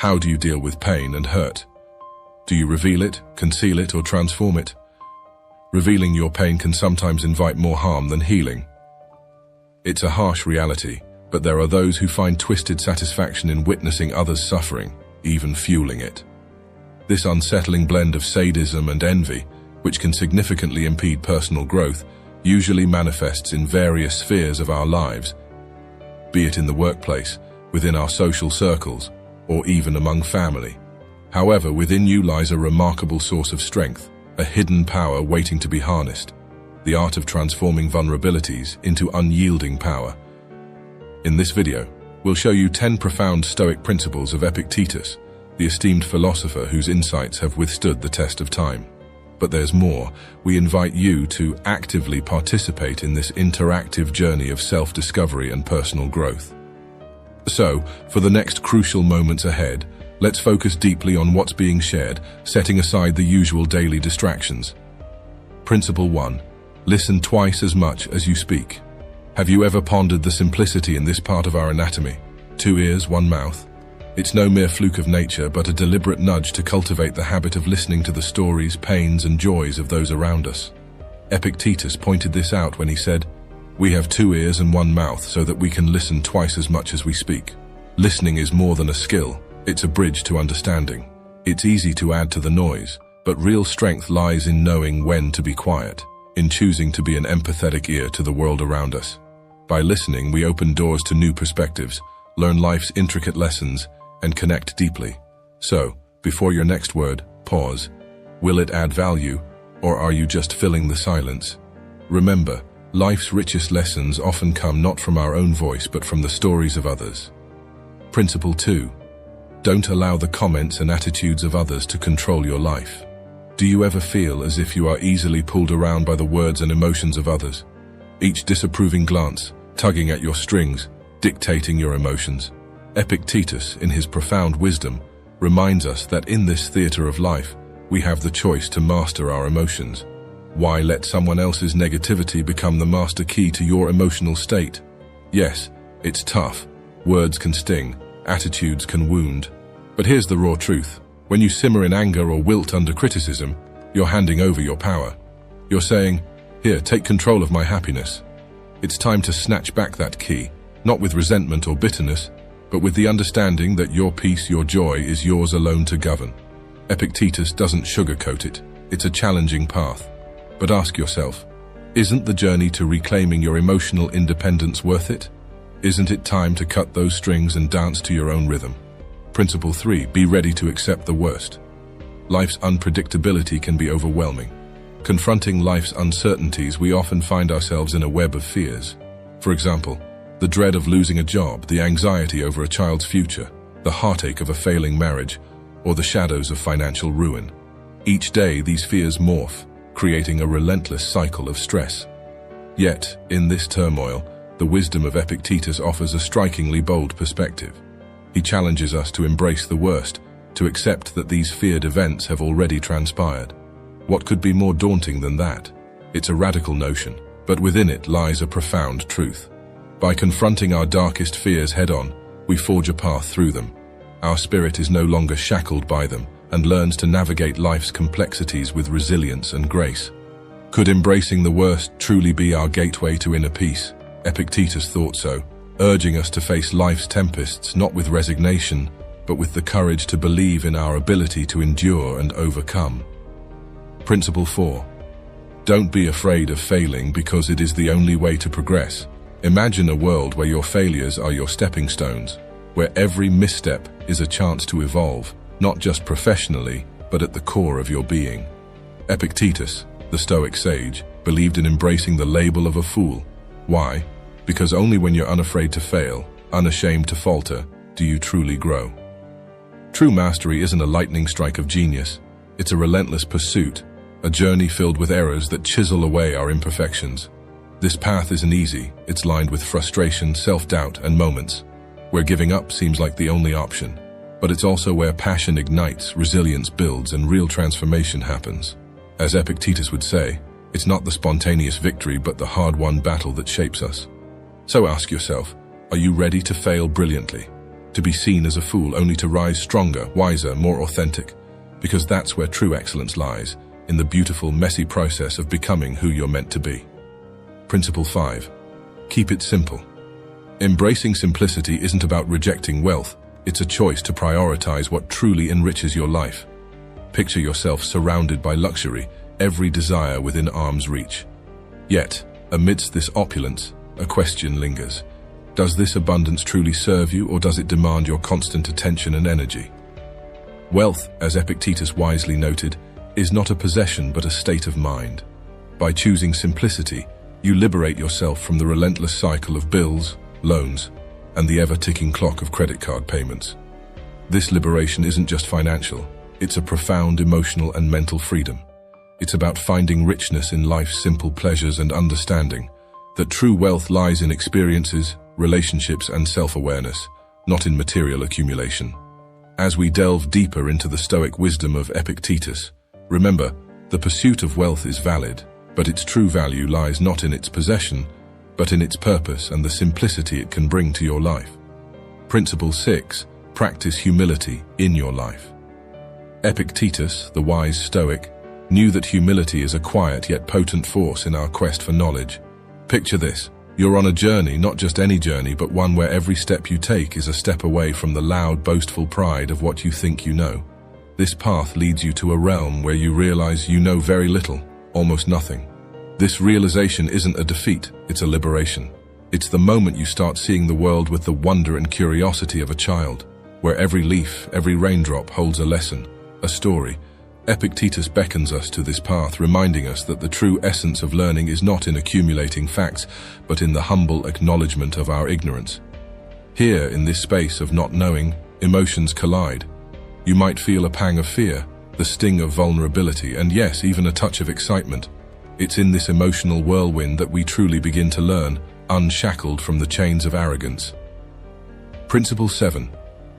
How do you deal with pain and hurt? Do you reveal it, conceal it, or transform it? Revealing your pain can sometimes invite more harm than healing. It's a harsh reality, but there are those who find twisted satisfaction in witnessing others' suffering, even fueling it. This unsettling blend of sadism and envy, which can significantly impede personal growth, usually manifests in various spheres of our lives, be it in the workplace, within our social circles, or even among family. However, within you lies a remarkable source of strength, a hidden power waiting to be harnessed, the art of transforming vulnerabilities into unyielding power. In this video, we'll show you 10 profound Stoic principles of Epictetus, the esteemed philosopher whose insights have withstood the test of time. But there's more. We invite you to actively participate in this interactive journey of self-discovery and personal growth. So, for the next crucial moments ahead, let's focus deeply on what's being shared, setting aside the usual daily distractions. Principle 1. Listen twice as much as you speak. Have you ever pondered the simplicity in this part of our anatomy? 2 ears, 1 mouth. It's no mere fluke of nature, but a deliberate nudge to cultivate the habit of listening to the stories, pains, and joys of those around us. Epictetus pointed this out when he said, "We have 2 ears and 1 mouth so that we can listen twice as much as we speak." Listening is more than a skill, it's a bridge to understanding. It's easy to add to the noise, but real strength lies in knowing when to be quiet, in choosing to be an empathetic ear to the world around us. By listening, we open doors to new perspectives, learn life's intricate lessons, and connect deeply. So, before your next word, pause. Will it add value, or are you just filling the silence? Remember, life's richest lessons often come not from our own voice but from the stories of others. Principle 2. Don't allow the comments and attitudes of others to control your life. Do you ever feel as if you are easily pulled around by the words and emotions of others? Each disapproving glance, tugging at your strings, dictating your emotions. Epictetus, in his profound wisdom, reminds us that in this theater of life, we have the choice to master our emotions. Why let someone else's negativity become the master key to your emotional state? Yes, it's tough. Words can sting, attitudes can wound. But here's the raw truth. When you simmer in anger or wilt under criticism, you're handing over your power. You're saying, "Here, take control of my happiness." It's time to snatch back that key, not with resentment or bitterness, but with the understanding that your peace, your joy, is yours alone to govern. Epictetus doesn't sugarcoat it. It's a challenging path. But ask yourself, isn't the journey to reclaiming your emotional independence worth it? Isn't it time to cut those strings and dance to your own rhythm? Principle 3. Be ready to accept the worst. Life's unpredictability can be overwhelming. Confronting life's uncertainties, we often find ourselves in a web of fears. For example, the dread of losing a job, the anxiety over a child's future, the heartache of a failing marriage, or the shadows of financial ruin. Each day, these fears morph, creating a relentless cycle of stress. Yet, in this turmoil, the wisdom of Epictetus offers a strikingly bold perspective. He challenges us to embrace the worst, to accept that these feared events have already transpired. What could be more daunting than that? It's a radical notion, but within it lies a profound truth. By confronting our darkest fears head-on, we forge a path through them. Our spirit is no longer shackled by them and learns to navigate life's complexities with resilience and grace. Could embracing the worst truly be our gateway to inner peace? Epictetus thought so, urging us to face life's tempests not with resignation, but with the courage to believe in our ability to endure and overcome. Principle 4. Don't be afraid of failing because it is the only way to progress. Imagine a world where your failures are your stepping stones, where every misstep is a chance to evolve, not just professionally, but at the core of your being. Epictetus, the Stoic sage, believed in embracing the label of a fool. Why? Because only when you're unafraid to fail, unashamed to falter, do you truly grow. True mastery isn't a lightning strike of genius. It's a relentless pursuit, a journey filled with errors that chisel away our imperfections. This path isn't easy. It's lined with frustration, self-doubt, and moments where giving up seems like the only option. But it's also where passion ignites, resilience builds, and real transformation happens. As Epictetus would say, it's not the spontaneous victory but the hard-won battle that shapes us. So ask yourself, are you ready to fail brilliantly? to be seen as a fool only to rise stronger, wiser, more authentic, because that's where true excellence lies, in the beautiful, messy process of becoming who you're meant to be. Principle 5. Keep it simple. Embracing simplicity isn't about rejecting wealth, it's a choice to prioritize what truly enriches your life. Picture yourself surrounded by luxury, every desire within arm's reach. Yet, amidst this opulence, a question lingers. Does this abundance truly serve you, or does it demand your constant attention and energy? Wealth, as Epictetus wisely noted, is not a possession but a state of mind. By choosing simplicity, you liberate yourself from the relentless cycle of bills, loans, and the ever-ticking clock of credit card payments. This liberation isn't just financial, it's a profound emotional and mental freedom. It's about finding richness in life's simple pleasures and understanding that true wealth lies in experiences, relationships, and self-awareness, not in material accumulation. As we delve deeper into the Stoic wisdom of Epictetus, remember, the pursuit of wealth is valid, but its true value lies not in its possession, but in its purpose and the simplicity it can bring to your life. Principle 6. Practice humility in your life. Epictetus, the wise Stoic, knew that humility is a quiet yet potent force in our quest for knowledge. Picture this. You're on a journey, not just any journey, but one where every step you take is a step away from the loud, boastful pride of what you think you know. This path leads you to a realm where you realize you know very little, almost nothing. This realization isn't a defeat, it's a liberation. It's the moment you start seeing the world with the wonder and curiosity of a child, where every leaf, every raindrop holds a lesson, a story. Epictetus beckons us to this path, reminding us that the true essence of learning is not in accumulating facts, but in the humble acknowledgement of our ignorance. Here, in this space of not knowing, emotions collide. You might feel a pang of fear, the sting of vulnerability, and yes, even a touch of excitement. It's in this emotional whirlwind that we truly begin to learn, unshackled from the chains of arrogance. Principle 7.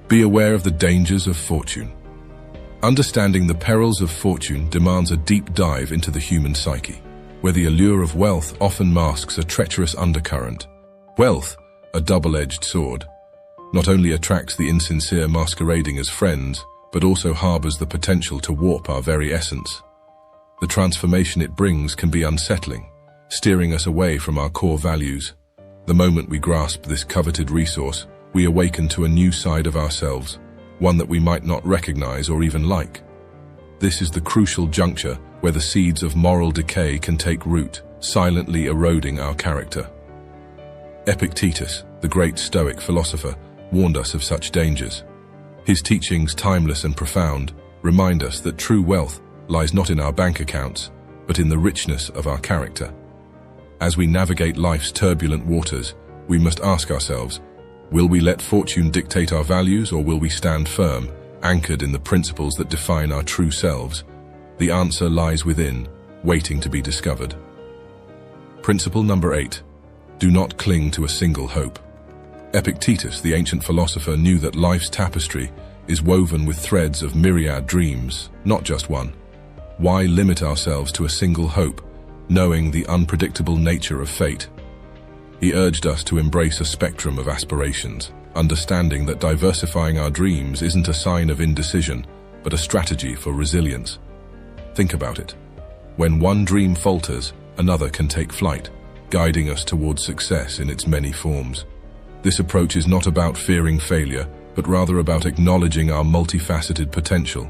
Be aware of the dangers of fortune. Understanding the perils of fortune demands a deep dive into the human psyche, where the allure of wealth often masks a treacherous undercurrent. Wealth, a double-edged sword, not only attracts the insincere masquerading as friends, but also harbors the potential to warp our very essence. The transformation it brings can be unsettling, steering us away from our core values. The moment we grasp this coveted resource, we awaken to a new side of ourselves, one that we might not recognize or even like. This is the crucial juncture where the seeds of moral decay can take root, silently eroding our character. Epictetus, the great Stoic philosopher, warned us of such dangers. His teachings, timeless and profound, remind us that true wealth lies not in our bank accounts, but in the richness of our character. As we navigate life's turbulent waters, we must ask ourselves, will we let fortune dictate our values, or will we stand firm, anchored in the principles that define our true selves? The answer lies within, waiting to be discovered. Principle number 8. Do not cling to a single hope. Epictetus, the ancient philosopher, knew that life's tapestry is woven with threads of myriad dreams, not just one. Why limit ourselves to a single hope, knowing the unpredictable nature of fate? He urged us to embrace a spectrum of aspirations, understanding that diversifying our dreams isn't a sign of indecision, but a strategy for resilience. Think about it. When one dream falters, another can take flight, guiding us towards success in its many forms. This approach is not about fearing failure, but rather about acknowledging our multifaceted potential.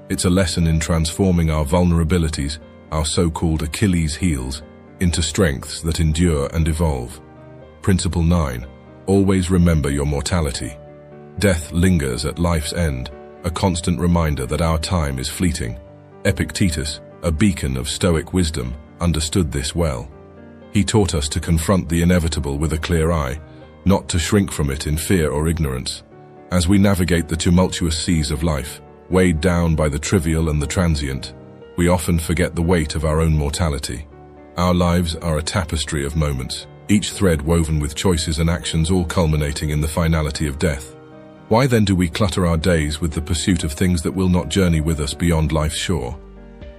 It's a lesson in transforming our vulnerabilities, our so-called Achilles heels, into strengths that endure and evolve. Principle 9. Always remember your mortality. Death lingers at life's end, a constant reminder that our time is fleeting. Epictetus, a beacon of Stoic wisdom, understood this well. He taught us to confront the inevitable with a clear eye, not to shrink from it in fear or ignorance. As we navigate the tumultuous seas of life, weighed down by the trivial and the transient, we often forget the weight of our own mortality. Our lives are a tapestry of moments, each thread woven with choices and actions, all culminating in the finality of death. Why then do we clutter our days with the pursuit of things that will not journey with us beyond life's shore?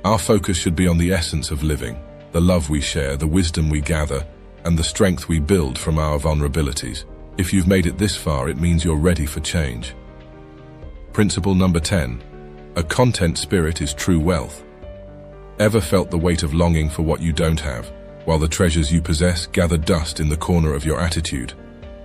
Our focus should be on the essence of living, the love we share, the wisdom we gather, and the strength we build from our vulnerabilities. If you've made it this far, it means you're ready for change. Principle number 10. A content spirit is true wealth. Ever felt the weight of longing for what you don't have, while the treasures you possess gather dust in the corner of your attitude?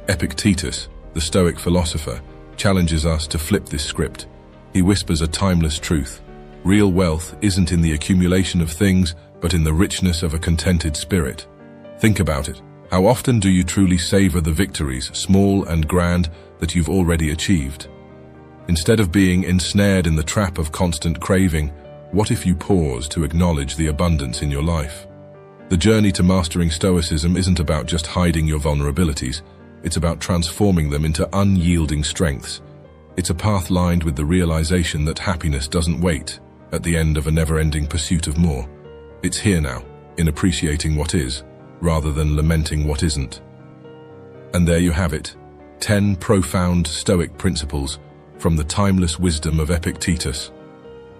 Epictetus, the Stoic philosopher, challenges us to flip this script. He whispers a timeless truth. Real wealth isn't in the accumulation of things, but in the richness of a contented spirit. Think about it. How often do you truly savor the victories, small and grand, that you've already achieved? Instead of being ensnared in the trap of constant craving, what if you pause to acknowledge the abundance in your life? The journey to mastering Stoicism isn't about just hiding your vulnerabilities. It's about transforming them into unyielding strengths. It's a path lined with the realization that happiness doesn't wait at the end of a never-ending pursuit of more. It's here now, in appreciating what is, rather than lamenting what isn't. And there you have it, 10 profound Stoic principles from the timeless wisdom of Epictetus.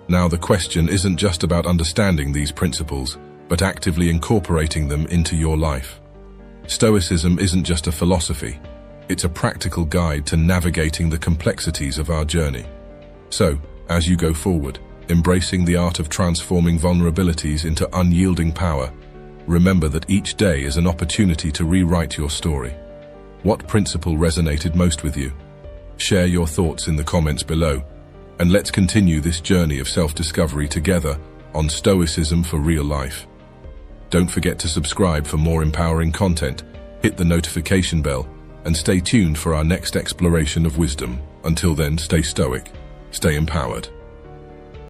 Now the question isn't just about understanding these principles, but actively incorporating them into your life. Stoicism isn't just a philosophy, it's a practical guide to navigating the complexities of our journey. So, as you go forward, embracing the art of transforming vulnerabilities into unyielding power, remember that each day is an opportunity to rewrite your story. What principle resonated most with you? Share your thoughts in the comments below, and let's continue this journey of self-discovery together on Stoicism for real life. Don't forget to subscribe for more empowering content, hit the notification bell, and stay tuned for our next exploration of wisdom. Until then, stay stoic, stay empowered.